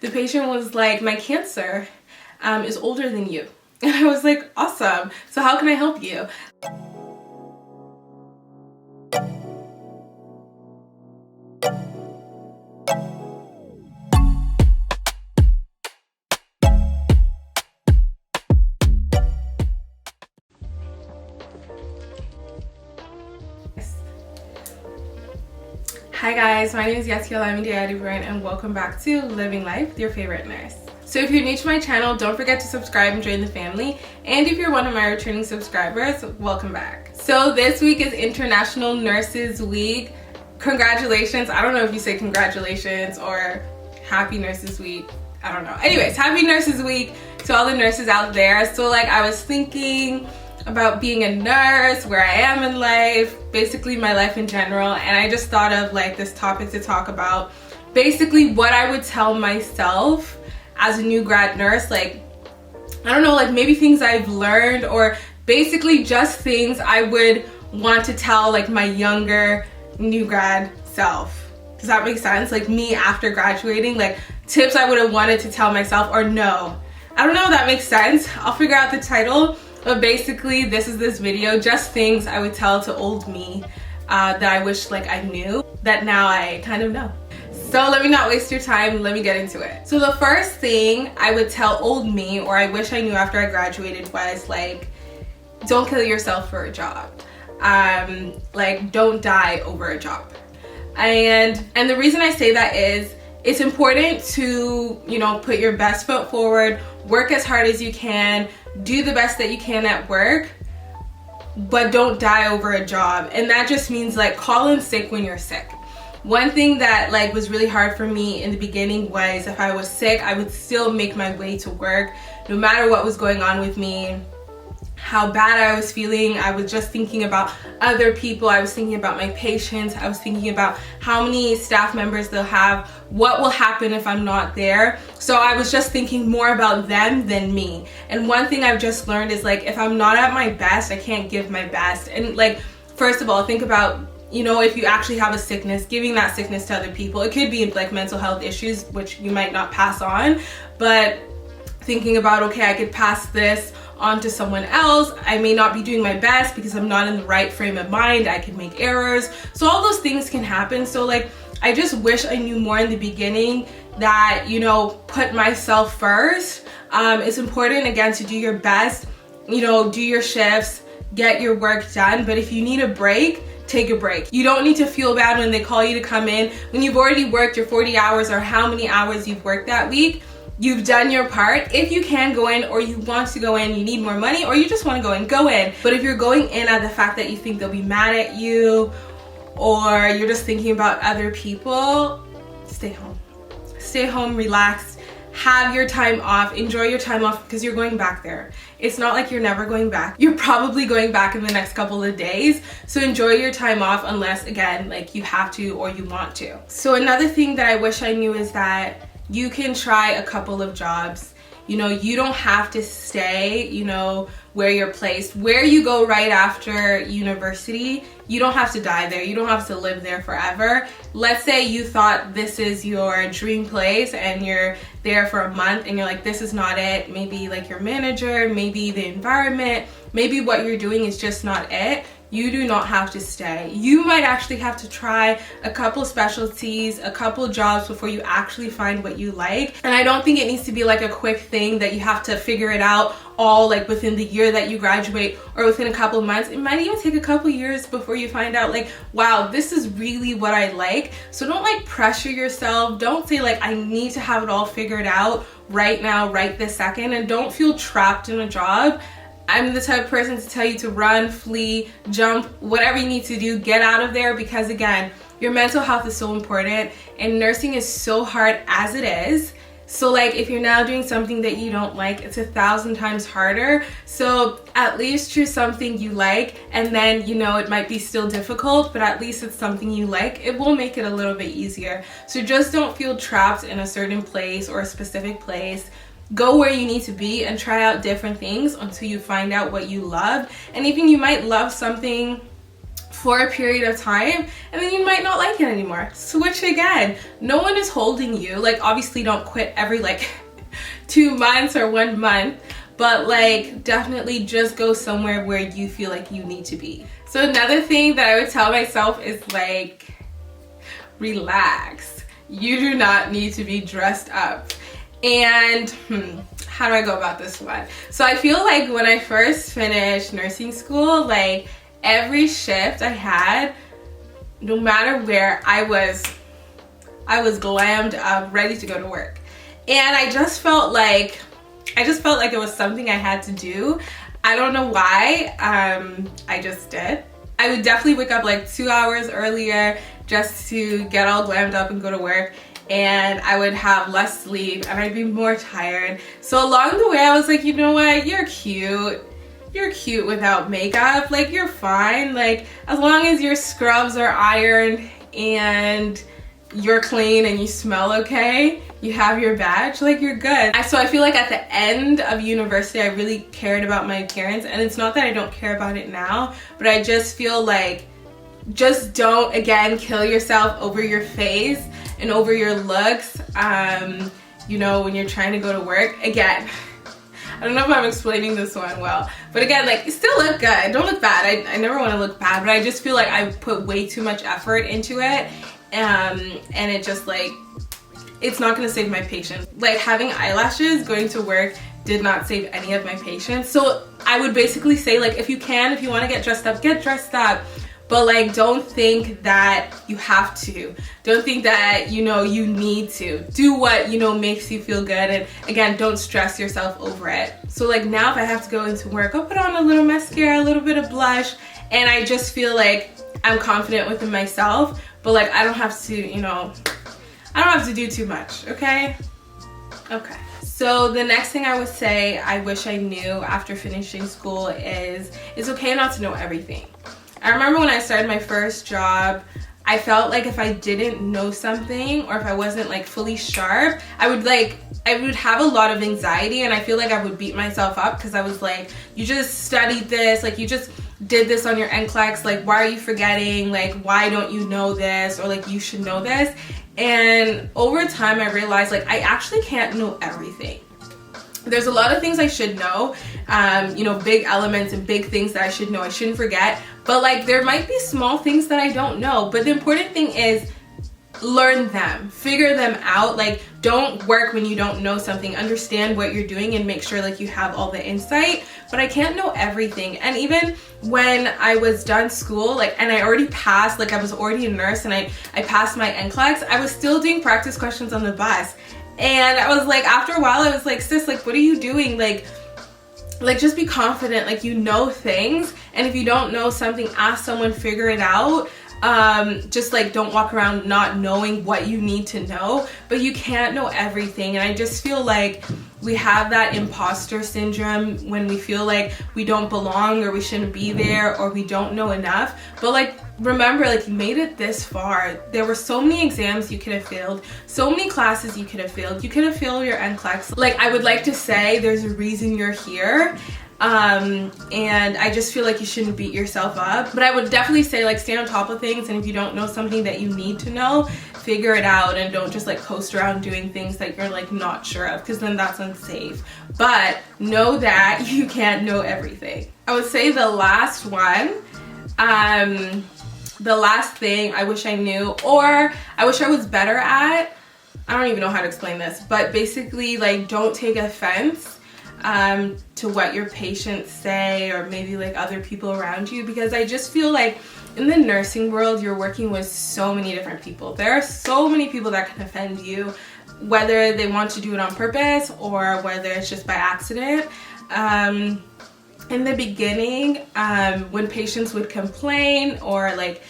The patient was like, my cancer is older than you. And I was like, awesome. So how can I help you? Hi guys, my name is and welcome back to Living Life with Your Favorite Nurse. So if you're new to my channel, don't forget to subscribe and join the family. And if you're one of my returning subscribers, welcome back. So this week is International Nurses Week. Congratulations. I don't know if you say congratulations or Happy Nurses Week. I don't know. Anyways, Happy Nurses Week to all the nurses out there. So like I was thinking about being a nurse, where I am in life, basically my life in general, and I just thought of like this topic to talk about. Basically what I would tell myself as a new grad nurse, like I don't know, like maybe things I've learned, or basically just things I would want to tell like my younger new grad self. Does that make sense? Like me after graduating, like tips I would have wanted to tell myself, or no. I don't know if that makes sense. I'll figure out the title. But basically, this video, just things I would tell to old me that I wish like I knew, that now I kind of know. So let me not waste your time, let me get into it. So the first thing I would tell old me, or I wish I knew after I graduated, was like, don't kill yourself for a job. Like don't die over a job. And the reason I say that is, it's important to, you know, put your best foot forward, work as hard as you can, do the best that you can at work, but don't die over a job. And that just means like call in sick when you're sick. One thing that like was really hard for me in the beginning was if I was sick, I would still make my way to work no matter what was going on with me, how bad I was feeling. I was just thinking about other people. I was thinking about my patients. I was thinking about how many staff members they'll have, what will happen if I'm not there. So I was just thinking more about them than me. And one thing I've just learned is like, if I'm not at my best, I can't give my best. And like, first of all, think about, you know, if you actually have a sickness, giving that sickness to other people. It could be like mental health issues, which you might not pass on, but thinking about, okay, I could pass this on to someone else. I may not be doing my best because I'm not in the right frame of mind. I could make errors. So all those things can happen. So like, I just wish I knew more in the beginning that, you know, put myself first. It's important, again, to do your best, you know, do your shifts, get your work done. But if you need a break, take a break. You don't need to feel bad when they call you to come in. When you've already worked your 40 hours or how many hours you've worked that week, you've done your part. If you can go in, or you want to go in, you need more money, or you just want to go in, go in. But if you're going in at the fact that you think they'll be mad at you, or you're just thinking about other people, stay home. Stay home, relax, have your time off, enjoy your time off, because you're going back there. It's not like you're never going back. You're probably going back in the next couple of days. So enjoy your time off, unless, again, like you have to or you want to. So another thing that I wish I knew is that you can try a couple of jobs. You know, you don't have to stay, you know, where you're placed. Where you go right after university, you don't have to die there. You don't have to live there forever. Let's say you thought this is your dream place and you're there for a month and you're like, this is not it. Maybe like your manager, maybe the environment, maybe what you're doing is just not it. You do not have to stay. You might actually have to try a couple specialties, a couple jobs before you actually find what you like. And I don't think it needs to be like a quick thing that you have to figure it out all like within the year that you graduate or within a couple of months. It might even take a couple years before you find out like, wow, this is really what I like. So don't like pressure yourself. Don't say like, I need to have it all figured out right now, right this second. And don't feel trapped in a job. I'm the type of person to tell you to run, flee, jump, whatever you need to do, get out of there, because again, your mental health is so important and nursing is so hard as it is. So like if you're now doing something that you don't like, it's 1,000 times harder. So at least choose something you like, and then, you know, it might be still difficult, but at least it's something you like. It will make it a little bit easier. So just don't feel trapped in a certain place or a specific place. Go where you need to be and try out different things until you find out what you love. And even you might love something for a period of time, and then you might not like it anymore. Switch again. No one is holding you. Like, obviously don't quit every like 2 months or 1 month, but like definitely just go somewhere where you feel like you need to be. So another thing that I would tell myself is like, relax. You do not need to be dressed up. And how do I go about this one? So I feel like when I first finished nursing school, like every shift I had, no matter where, I was glammed up, ready to go to work. And I just felt like it was something I had to do. I don't know why, I just did. I would definitely wake up like 2 hours earlier just to get all glammed up and go to work. And I would have less sleep and I'd be more tired. So along the way I was like, you know what, you're cute. You're cute without makeup. Like, you're fine. Like, as long as your scrubs are ironed and you're clean and you smell okay, you have your badge, like, you're good. So I feel like at the end of university I really cared about my appearance, and it's not that I don't care about it now, but I just feel like, just don't again kill yourself over your face and over your looks, you know, when you're trying to go to work. Again, I don't know if I'm explaining this one well, but again, like, still look good, don't look bad. I never want to look bad, but I just feel like I put way too much effort into it, and it just like, it's not going to save my patience. Like, having eyelashes going to work did not save any of my patience. So I would basically say, like, if you want to get dressed up, get dressed up. But like, don't think that you have to. Don't think that, you know, you need to. Do what, you know, makes you feel good. And again, don't stress yourself over it. So like, now if I have to go into work, I'll put on a little mascara, a little bit of blush, and I just feel like I'm confident within myself. But like, I don't have to, you know, I don't have to do too much, okay? Okay. So the next thing I would say I wish I knew after finishing school is, it's okay not to know everything. I remember when I started my first job, I felt like if I didn't know something, or if I wasn't like fully sharp, I would have a lot of anxiety, and I feel like I would beat myself up because I was like, you just studied this, like, you just did this on your NCLEX, like, why are you forgetting? Like, why don't you know this? Or like, you should know this. And over time I realized, like, I actually can't know everything. There's a lot of things I should know, you know, big elements and big things that I should know, I shouldn't forget. But like, there might be small things that I don't know. But the important thing is, learn them, figure them out. Like, don't work when you don't know something. Understand what you're doing and make sure like you have all the insight. But I can't know everything. And even when I was done school, like, and I already passed, like, I was already a nurse and I passed my NCLEX, I was still doing practice questions on the bus. And I was like, after a while I was like, sis, like, what are you doing? Like just be confident, like, you know things. And if you don't know something, ask someone, figure it out. Just like, don't walk around not knowing what you need to know. But you can't know everything. And I just feel like we have that imposter syndrome when we feel like we don't belong, or we shouldn't be there, or we don't know enough. But like, remember, like, you made it this far. There were so many exams you could have failed, so many classes you could have failed. You could have failed your NCLEX. Like, I would like to say there's a reason you're here. And I just feel like you shouldn't beat yourself up. But I would definitely say, like, stay on top of things, and if you don't know something that you need to know, figure it out, and don't just like coast around doing things that you're like not sure of, because then that's unsafe. But know that you can't know everything. I would say the last one, the last thing I wish I knew, or I wish I was better at, I don't even know how to explain this, but basically, like, don't take offense to what your patients say, or maybe like other people around you, because I just feel like in the nursing world you're working with so many different people. There are so many people that can offend you, whether they want to do it on purpose or whether it's just by accident. In the beginning, when patients would complain or like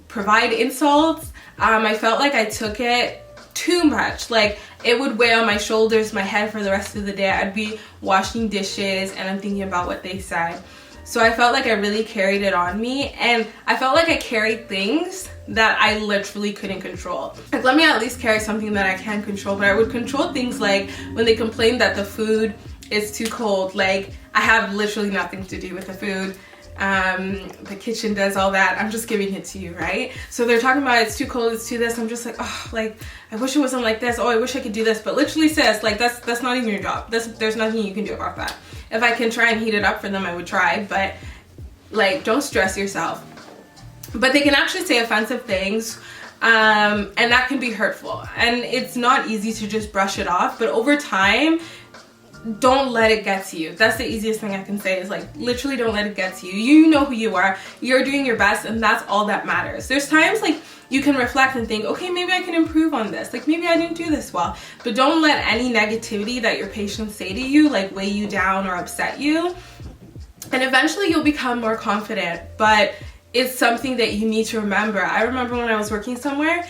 provide insults, I felt like I took it too much. Like, it would weigh on my shoulders, my head for the rest of the day. I'd be washing dishes and I'm thinking about what they said. So I felt like I really carried it on me, and I felt like I carried things that I literally couldn't control. Like, let me at least carry something that I can control, but I would control things like when they complained that the food is too cold. Like, I have literally nothing to do with the food. the kitchen does all that. I'm just giving it to you, right? So they're talking about it's too cold, it's too this. I'm just like, oh, like, I wish it wasn't like this. Oh, I wish I could do this. But literally, sis, like, that's not even your job. There's nothing you can do about that. If I can try and heat it up for them, I would try, but like, don't stress yourself. But they can actually say offensive things, and that can be hurtful. And it's not easy to just brush it off, but over time, don't let it get to you. That's the easiest thing I can say, is like, literally don't let it get to you. You know who you are, you're doing your best, and that's all that matters. There's times like you can reflect and think, okay, maybe I can improve on this, like maybe I didn't do this well, but don't let any negativity that your patients say to you like weigh you down or upset you. And eventually you'll become more confident, but it's something that you need to remember. I remember when I was working somewhere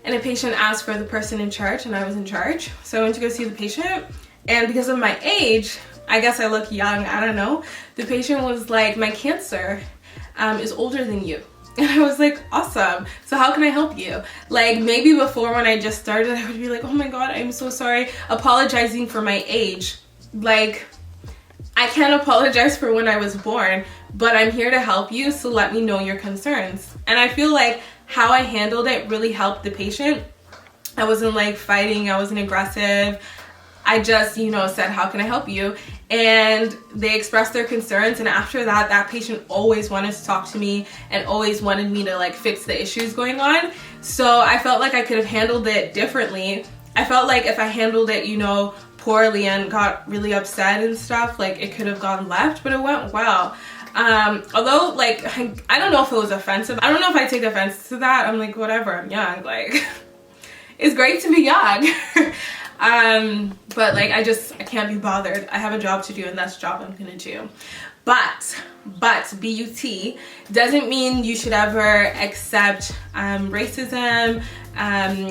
and a patient asked for the person in charge, and I was in charge, so I went to go see the patient. And because of my age, I guess I look young, I don't know, the patient was like, my cancer is older than you. And I was like, awesome, so how can I help you? Like, maybe before when I just started, I would be like, oh my god, I'm so sorry, apologizing for my age. Like, I can't apologize for when I was born, but I'm here to help you, so let me know your concerns. And I feel like how I handled it really helped the patient. I wasn't like fighting, I wasn't aggressive. I just, you know, said, how can I help you? And they expressed their concerns, and after that, that patient always wanted to talk to me and always wanted me to like fix the issues going on. So I felt like I could have handled it differently. I felt like if I handled it, you know, poorly and got really upset and stuff, like it could have gone left, but it went well. Although, like, I don't know if it was offensive. I don't know if I take offense to that. I'm like, whatever, I'm young, like, it's great to be young. But like, I can't be bothered. I have a job to do, and that's the job I'm gonna do. But B-U-T doesn't mean you should ever accept racism,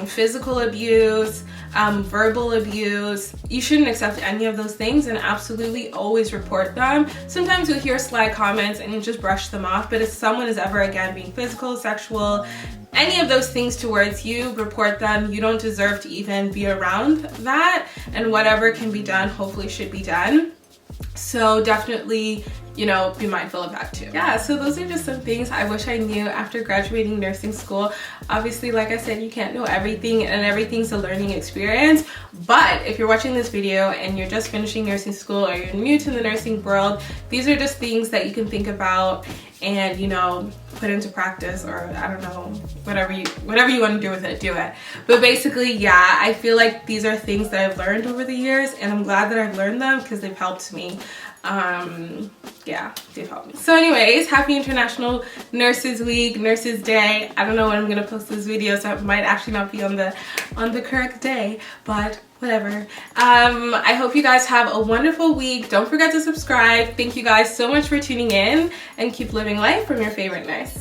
physical abuse, verbal abuse. You shouldn't accept any of those things, and absolutely always report them. Sometimes you'll hear sly comments and you just brush them off, but if someone is ever again being physical, sexual, any of those things towards you, report them. You don't deserve to even be around that, and whatever can be done hopefully should be done. So definitely, you know, be mindful of that too. Yeah, so those are just some things I wish I knew after graduating nursing school. Obviously, like I said, you can't know everything, and everything's a learning experience. But if you're watching this video and you're just finishing nursing school, or you're new to the nursing world, these are just things that you can think about and, you know, put into practice, or I don't know, whatever you want to do with it, do it. But basically, yeah, I feel like these are things that I've learned over the years, and I'm glad that I've learned them because they've helped me. Yeah, they've helped me. So anyways, happy International Nurses Week, Nurses Day. I don't know when I'm gonna post this video, so it might actually not be on the correct day, but whatever. I hope you guys have a wonderful week. Don't forget to subscribe. Thank you guys so much for tuning in, and keep living life from your favorite nurse.